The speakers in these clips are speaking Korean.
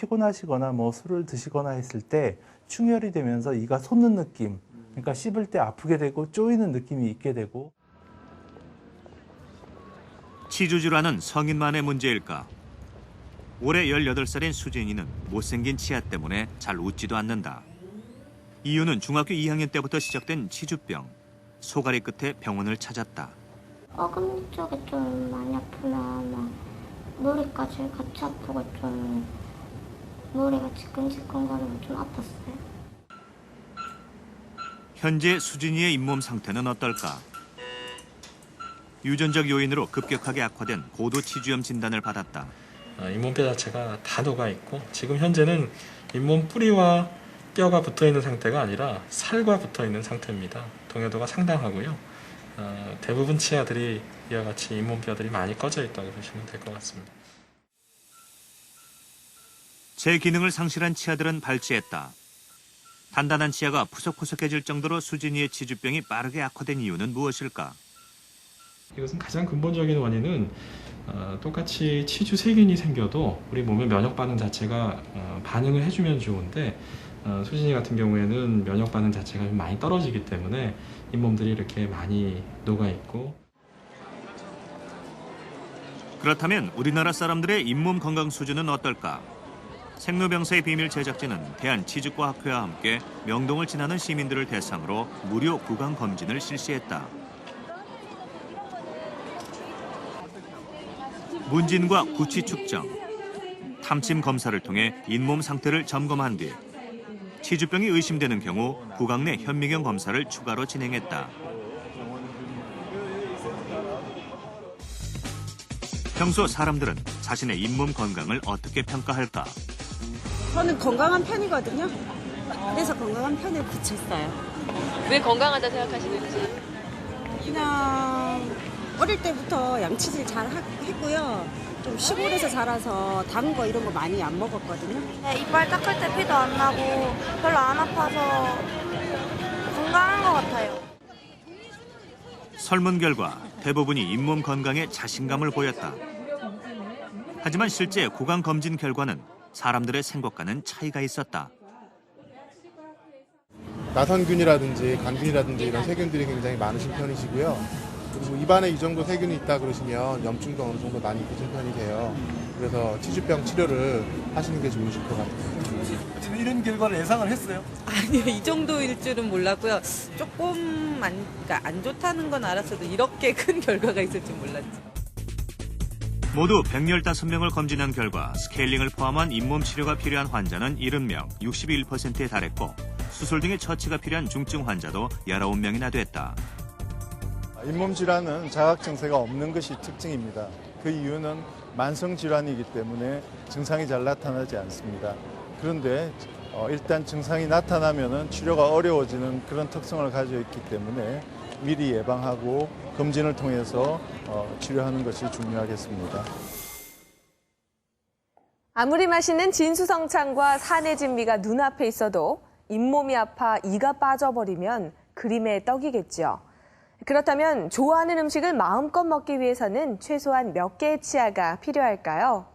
피곤하시거나 뭐 술을 드시거나 했을 때 충혈이 되면서 이가 솟는 느낌, 그러니까 씹을 때 아프게 되고 쪼이는 느낌이 있게 되고. 치주 질환은 성인만의 문제일까? 올해 18살인 수진이는 못생긴 치아 때문에 잘 웃지도 않는다. 이유는 중학교 2학년 때부터 시작된 치주병. 소가리 끝에 병원을 찾았다. 어금니 쪽에 좀 많이 아프면 막 머리까지 같이 아프고 좀 머리가 지끈지끈거리고 좀 아팠어요. 현재 수진이의 잇몸 상태는 어떨까? 유전적 요인으로 급격하게 악화된 고도 치주염 진단을 받았다. 잇몸뼈 자체가 다 녹아 있고 지금 현재는 잇몸 뿌리와 뼈가 붙어 있는 상태가 아니라 살과 붙어 있는 상태입니다. 동요도가 상당하고요. 대부분 치아들이 이와 같이 잇몸뼈들이 많이 꺼져 있다고 보시면 될 것 같습니다. 제 기능을 상실한 치아들은 발치했다. 단단한 치아가 푸석푸석해질 정도로 수진이의 치주병이 빠르게 악화된 이유는 무엇일까? 이것은 가장 근본적인 원인은 똑같이 치주 세균이 생겨도 우리 몸의 면역 반응 자체가 반응을 해주면 좋은데 수진이 같은 경우에는 면역 반응 자체가 좀 많이 떨어지기 때문에 잇몸들이 이렇게 많이 녹아 있고. 그렇다면 우리나라 사람들의 잇몸 건강 수준은 어떨까? 생로병사의 비밀 제작진은 대한치주과학회와 함께 명동을 지나는 시민들을 대상으로 무료 구강 검진을 실시했다. 문진과 구취 측정, 탐침 검사를 통해 잇몸 상태를 점검한 뒤 치주병이 의심되는 경우 구강 내 현미경 검사를 추가로 진행했다. 평소 사람들은 자신의 잇몸 건강을 어떻게 평가할까? 저는 건강한 편이거든요. 그래서 건강한 편에 붙였어요. 왜 건강하다 생각하시는지? 그냥 어릴 때부터 양치질 잘 했고요. 좀 시골에서 자라서 단 거 이런 거 많이 안 먹었거든요. 네, 이빨 닦을 때 피도 안 나고 별로 안 아파서 건강한 것 같아요. 설문 결과 대부분이 잇몸 건강에 자신감을 보였다. 하지만 실제 구강 검진 결과는 사람들의 생각과는 차이가 있었다. 나선균이라든지 간균이라든지 이런 세균들이 굉장히 많으신 편이시고요. 그리고 입안에 이 정도 세균이 있다 그러시면 염증도 어느 정도 많이 있으신 편이세요. 그래서 치주병 치료를 하시는 게 좋으실 것 같아요. 이런 결과를 예상을 했어요? 아니요, 이 정도일 줄은 몰랐고요. 조금 그러니까 안 좋다는 건 알았어도 이렇게 큰 결과가 있을 줄 몰랐죠. 모두 115명을 검진한 결과 스케일링을 포함한 잇몸 치료가 필요한 환자는 70명, 61%에 달했고 수술 등의 처치가 필요한 중증 환자도 19명이나 됐다. 잇몸 질환은 자각 증세가 없는 것이 특징입니다. 그 이유는 만성 질환이기 때문에 증상이 잘 나타나지 않습니다. 그런데 일단 증상이 나타나면은 치료가 어려워지는 그런 특성을 가지고 있기 때문에 미리 예방하고 검진을 통해서 치료하는 것이 중요하겠습니다. 아무리 맛있는 진수성찬과 산해진미가 눈앞에 있어도 잇몸이 아파 이가 빠져버리면 그림의 떡이겠죠. 그렇다면 좋아하는 음식을 마음껏 먹기 위해서는 최소한 몇 개의 치아가 필요할까요?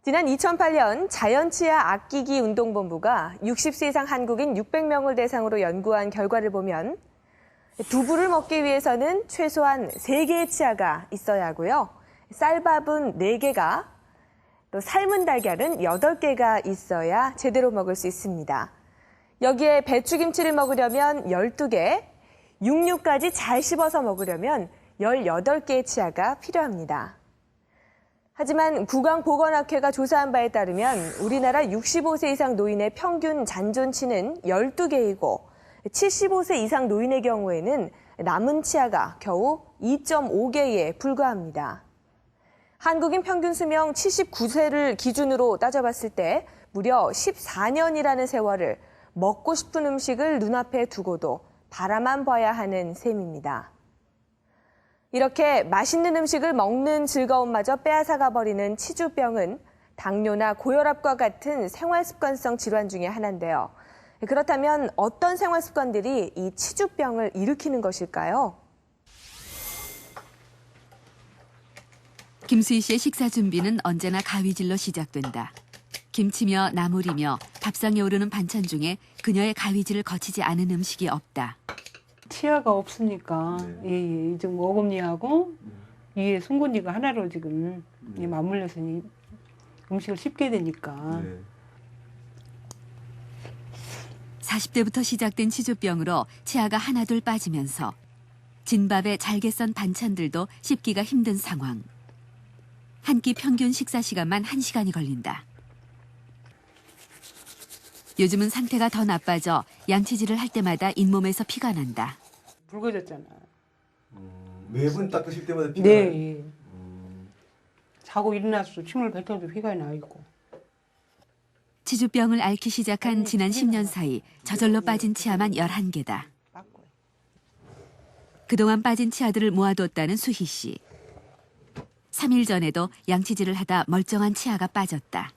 지난 2008년 자연치아 아끼기 운동본부가 60세 이상 한국인 600명을 대상으로 연구한 결과를 보면 두부를 먹기 위해서는 최소한 3개의 치아가 있어야 하고요. 쌀밥은 4개가, 또 삶은 달걀은 8개가 있어야 제대로 먹을 수 있습니다. 여기에 배추김치를 먹으려면 12개, 육류까지 잘 씹어서 먹으려면 18개의 치아가 필요합니다. 하지만 구강보건학회가 조사한 바에 따르면 우리나라 65세 이상 노인의 평균 잔존치는 12개이고 75세 이상 노인의 경우에는 남은 치아가 겨우 2.5개에 불과합니다. 한국인 평균 수명 79세를 기준으로 따져봤을 때 무려 14년이라는 세월을 먹고 싶은 음식을 눈앞에 두고도 바라만 봐야 하는 셈입니다. 이렇게 맛있는 음식을 먹는 즐거움마저 빼앗아가 버리는 치주병은 당뇨나 고혈압과 같은 생활습관성 질환 중에 하나인데요. 그렇다면 어떤 생활습관들이 이 치주병을 일으키는 것일까요? 김수희 씨의 식사 준비는 언제나 가위질로 시작된다. 김치며 나물이며 밥상에 오르는 반찬 중에 그녀의 가위질을 거치지 않은 음식이 없다. 치아가 없으니까 이 지금 어금니하고 이 송곳니가 하나로 지금 이 맞물려서 이 음식을 씹게 되니까 40대부터 시작된 치주병으로 치아가 하나둘 빠지면서 진밥에 잘게 썬 반찬들도 씹기가 힘든 상황. 한 끼 평균 식사 시간만 1시간이 걸린다. 요즘은 상태가 더 나빠져 양치질을 할 때마다 잇몸에서 피가 난다. 붉어졌잖아. 매번 닦으실 때마다 피가 네. 나요? 예. 자고 일어나서 침을 뱉어도 피가 나 있고. 치주병을 앓기 시작한 지난 10년 사이 저절로 빠진 치아만 11개다. 그동안 빠진 치아들을 모아뒀다는 수희 씨. 3일 전에도 양치질을 하다 멀쩡한 치아가 빠졌다.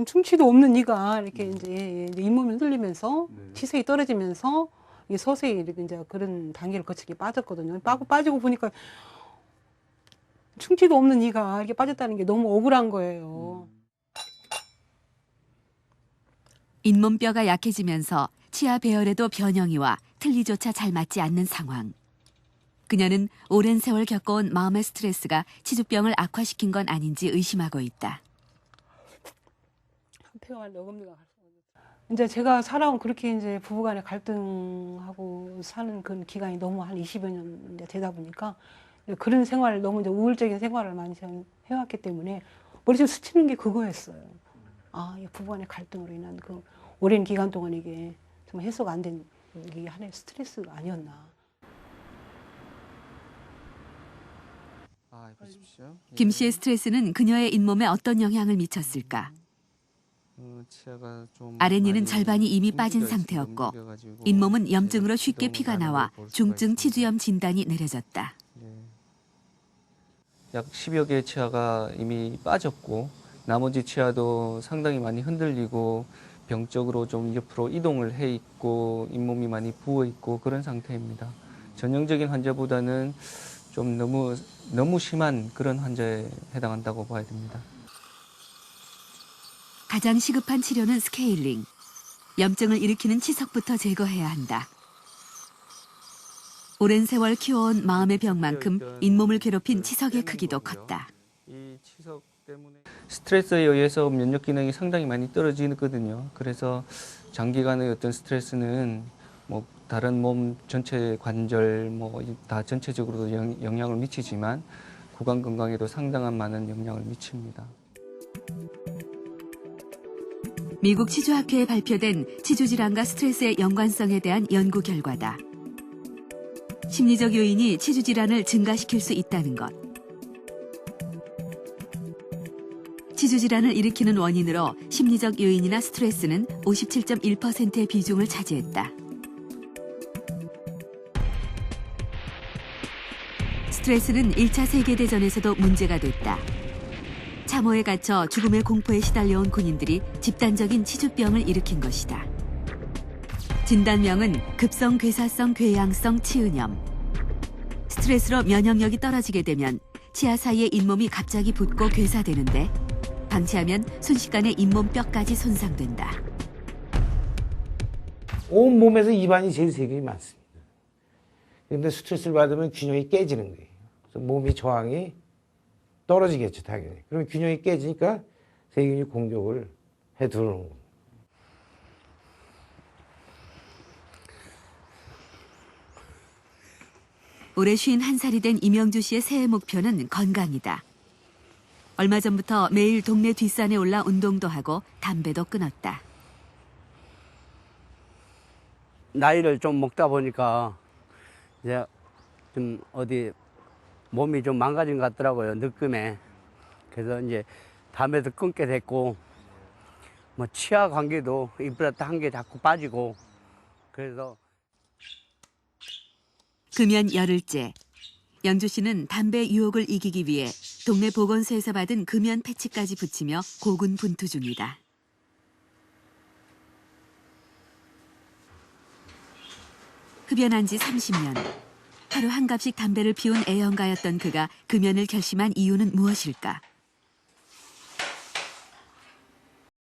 충치도 없는 이가 이렇게 이제 잇몸이 흔들리면서 치색이 떨어지면서 이 서서히 이렇게 이제 그런 단계를 거치게 빠졌거든요. 빠지고 보니까 충치도 없는 이가 이렇게 빠졌다는 게 너무 억울한 거예요. 잇몸뼈가 약해지면서 치아 배열에도 변형이 와 틀니조차 잘 맞지 않는 상황. 그녀는 오랜 세월 겪어온 마음의 스트레스가 치주병을 악화시킨 건 아닌지 의심하고 있다. 이제 제가 살아온 그렇게 이제 부부간에 갈등하고 사는 그 기간이 너무 한 20여 년 이제 되다 보니까 그런 생활을 너무 이제 우울적인 생활을 많이 해왔기 때문에 머릿속에 스치는 게 그거였어요. 아, 이 부부간의 갈등으로 인한 그 오랜 기간 동안 이게 정말 해소가 안 된 이게 하나의 스트레스가 아니었나. 김 씨의 스트레스는 그녀의 잇몸에 어떤 영향을 미쳤을까? 아랫니는 절반이 이미 빠진 상태였고 잇몸은 염증으로 쉽게 피가 나와 중증 치주염 진단이 내려졌다. 약 10여 개의 치아가 이미 빠졌고 나머지 치아도 상당히 많이 흔들리고 병적으로 좀 옆으로 이동을 해 있고 잇몸이 많이 부어 있고 그런 상태입니다. 전형적인 환자보다는 좀 너무 심한 그런 환자에 해당한다고 봐야 됩니다. 가장 시급한 치료는 스케일링. 염증을 일으키는 치석부터 제거해야 한다. 오랜 세월 키워온 마음의 병만큼 잇몸을 괴롭힌 치석의 크기도 컸다. 이 치석 때문에 스트레스에 의해서 면역 기능이 상당히 많이 떨어지거든요. 그래서 장기간의 어떤 스트레스는 뭐 다른 몸 전체 관절 뭐 다 전체적으로 영향을 미치지만 구강 건강에도 상당한 많은 영향을 미칩니다. 미국 치주학회에 발표된 치주질환과 스트레스의 연관성에 대한 연구 결과다. 심리적 요인이 치주질환을 증가시킬 수 있다는 것. 치주질환을 일으키는 원인으로 심리적 요인이나 스트레스는 57.1%의 비중을 차지했다. 스트레스는 1차 세계대전에서도 문제가 됐다. 참호에 갇혀 죽음의 공포에 시달려온 군인들이 집단적인 치주병을 일으킨 것이다. 진단명은 급성괴사성 궤양성 치은염. 스트레스로 면역력이 떨어지게 되면 치아 사이의 잇몸이 갑자기 붓고 괴사되는데 방치하면 순식간에 잇몸뼈까지 손상된다. 온몸에서 입안이 제일 세균이 많습니다. 그런데 스트레스를 받으면 균형이 깨지는 거예요. 그래서 몸이 저항이 떨어지겠죠, 당연히. 그러면 균형이 깨지니까 세균이 공격을 해 들어오는 겁니다. 올해 51살이 된 이명주 씨의 새해 목표는 건강이다. 얼마 전부터 매일 동네 뒷산에 올라 운동도 하고 담배도 끊었다. 나이를 좀 먹다 보니까 이제 좀 어디 몸이 좀 망가진 것 같더라고요, 늦금에. 그래서 이제 담배도 끊게 됐고, 뭐 치아 관계도 임플란트 한 개 자꾸 빠지고, 그래서. 금연 열흘째. 영주 씨는 담배 유혹을 이기기 위해 동네 보건소에서 받은 금연 패치까지 붙이며 고군분투 중이다. 흡연한 지 30년. 하루 한 갑씩 담배를 피운 애연가였던 그가 금연을 결심한 이유는 무엇일까?